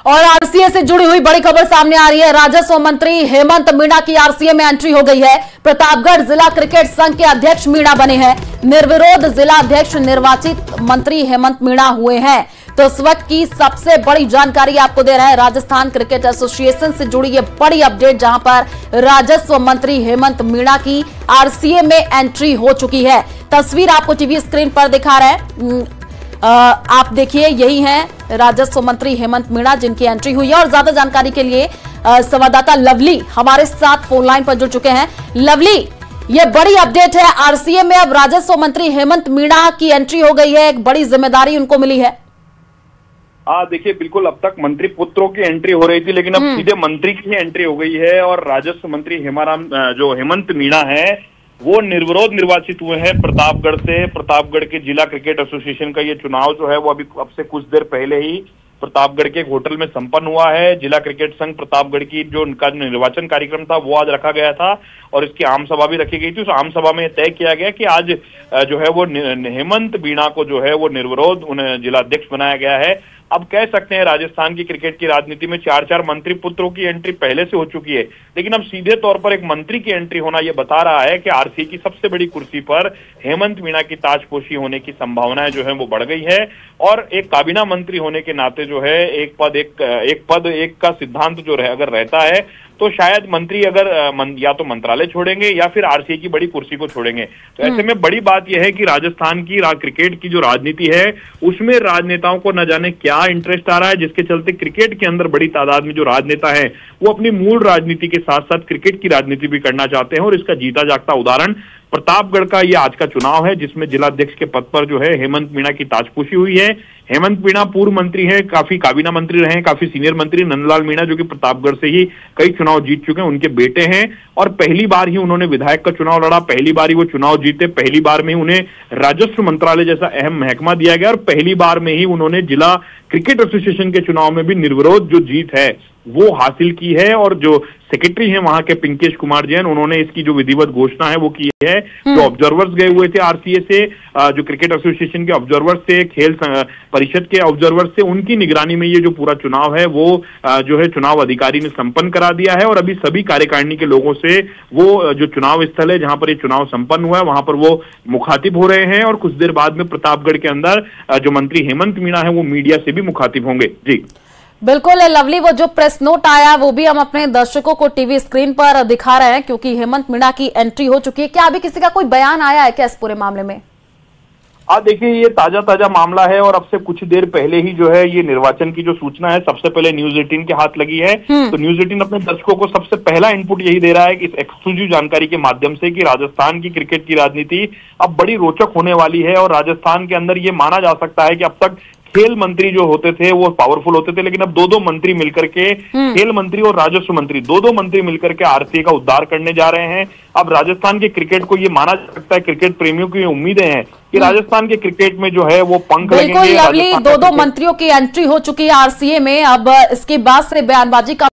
और आरसीए से जुड़ी हुई बड़ी खबर सामने आ रही है। राजस्व मंत्री हेमंत मीणा की आरसीए में एंट्री हो गई है। प्रतापगढ़ जिला क्रिकेट संघ के अध्यक्ष मीणा बने हैं। निर्विरोध जिला अध्यक्ष निर्वाचित मंत्री हेमंत मीणा हुए हैं। तो इस वक्त की सबसे बड़ी जानकारी आपको दे रहे हैं राजस्थान क्रिकेट एसोसिएशन से जुड़ी ये बड़ी अपडेट, जहां पर राजस्व मंत्री हेमंत मीणा की आरसीए में एंट्री हो चुकी है। तस्वीर आपको टीवी स्क्रीन पर दिखा रहे हैं। आप देखिए, यही हैं राजस्व मंत्री हेमंत मीणा जिनकी एंट्री हुई है। और ज्यादा जानकारी के लिए संवाददाता लवली हमारे साथ फोन लाइन पर जुड़ चुके हैं। लवली, ये बड़ी अपडेट है, आरसीए में अब राजस्व मंत्री हेमंत मीणा की एंट्री हो गई है, एक बड़ी जिम्मेदारी उनको मिली है। देखिए, बिल्कुल अब तक मंत्री पुत्रों की एंट्री हो रही थी, लेकिन अब सीधे मंत्री की एंट्री हो गई है। और राजस्व मंत्री हेमंत मीणा है, वो निर्विरोध निर्वाचित हुए हैं प्रतापगढ़ से। प्रतापगढ़ के जिला क्रिकेट एसोसिएशन का ये चुनाव जो है वो अभी अब से कुछ देर पहले ही प्रतापगढ़ के एक होटल में संपन्न हुआ है। जिला क्रिकेट संघ प्रतापगढ़ की जो उनका निर्वाचन कार्यक्रम था वो आज रखा गया था और इसकी आम सभा भी रखी गई थी। उस आम सभा में तय किया गया कि आज जो है वो हेमंत मीणा को जो है वो निर्विरोध उन्हें जिला अध्यक्ष बनाया गया है। अब कह सकते हैं राजस्थान की क्रिकेट की राजनीति में 4 मंत्री पुत्रों की एंट्री पहले से हो चुकी है, लेकिन अब सीधे तौर पर एक मंत्री की एंट्री होना यह बता रहा है कि आरसीए की सबसे बड़ी कुर्सी पर हेमंत मीणा की ताजपोशी होने की संभावनाएं जो है वो बढ़ गई है। और एक काबीना मंत्री होने के नाते जो है एक पद एक का सिद्धांत जो अगर रहता है तो शायद मंत्री अगर या तो मंत्रालय छोड़ेंगे या फिर आरसीए की बड़ी कुर्सी को छोड़ेंगे। तो ऐसे में बड़ी बात यह है कि राजस्थान की क्रिकेट की जो राजनीति है उसमें राजनेताओं को न जाने क्या इंटरेस्ट आ रहा है, जिसके चलते क्रिकेट के अंदर बड़ी तादाद में जो राजनेता है वो अपनी मूल राजनीति के साथ साथ क्रिकेट की राजनीति भी करना चाहते हैं। और इसका जीता जागता उदाहरण प्रतापगढ़ का ये आज का चुनाव है, जिसमें जिलाध्यक्ष के पद पर जो है हेमंत मीणा की ताजपोशी हुई है। हेमंत मीणा पूर्व मंत्री है, काफी काबीना मंत्री रहे हैं, काफी सीनियर मंत्री। नंदलाल मीणा जो कि प्रतापगढ़ से ही कई चुनाव जीत चुके हैं, उनके बेटे हैं। और पहली बार ही उन्होंने विधायक का चुनाव लड़ा, पहली बार ही वो चुनाव जीते, पहली बार में ही उन्हें राजस्व मंत्रालय जैसा अहम महकमा दिया गया और पहली बार में ही उन्होंने जिला क्रिकेट एसोसिएशन के चुनाव में भी निर्विरोध जो जीत है वो हासिल की है। और जो सेक्रेटरी हैं वहां के पिंकेश कुमार जैन, उन्होंने इसकी जो विधिवत घोषणा है वो की है। जो ऑब्जर्वर्स गए हुए थे आरसीए से, जो क्रिकेट एसोसिएशन के ऑब्जर्वर्स थे, खेल परिषद के ऑब्जर्वर्स थे, उनकी निगरानी में ये जो पूरा चुनाव है वो जो है चुनाव अधिकारी ने संपन्न करा दिया है। और अभी सभी कार्यकारिणी के लोगों से वो जो चुनाव स्थल है जहां पर ये चुनाव संपन्न हुआ है वहां पर वो मुखातिब हो रहे हैं। और कुछ देर बाद में प्रतापगढ़ के अंदर जो मंत्री हेमंत मीणा है वो मीडिया से भी मुखातिब होंगे। जी बिल्कुल लवली, वो जो प्रेस नोट आया वो भी हम अपने दर्शकों को टीवी स्क्रीन पर दिखा रहे हैं, क्योंकि हेमंत मीणा की एंट्री हो चुकी है। क्या अभी किसी का कोई बयान आया है क्या इस पूरे मामले में? देखिए, ये ताजा मामला है और अब से कुछ देर पहले ही जो है ये निर्वाचन की जो सूचना है सबसे पहले न्यूज 18 के हाथ लगी है। तो न्यूज 18 अपने दर्शकों को सबसे पहला इनपुट यही दे रहा है कि इस एक्सक्लूसिव जानकारी के माध्यम से कि राजस्थान की क्रिकेट की राजनीति अब बड़ी रोचक होने वाली है। और राजस्थान के अंदर ये माना जा सकता है कि अब तक खेल मंत्री जो होते थे वो पावरफुल होते थे, लेकिन अब दो मंत्री मिलकर के, खेल मंत्री और राजस्व मंत्री दो मंत्री मिलकर के आरसीए का उद्धार करने जा रहे हैं। अब राजस्थान के क्रिकेट को ये माना जा सकता है, क्रिकेट प्रेमियों की उम्मीदें हैं कि राजस्थान के क्रिकेट में जो है वो पंख लगेंगे। बिल्कुल लवली, दो मंत्रियों की एंट्री हो चुकी है आरसीए में। अब इसके बाद से बयानबाजी का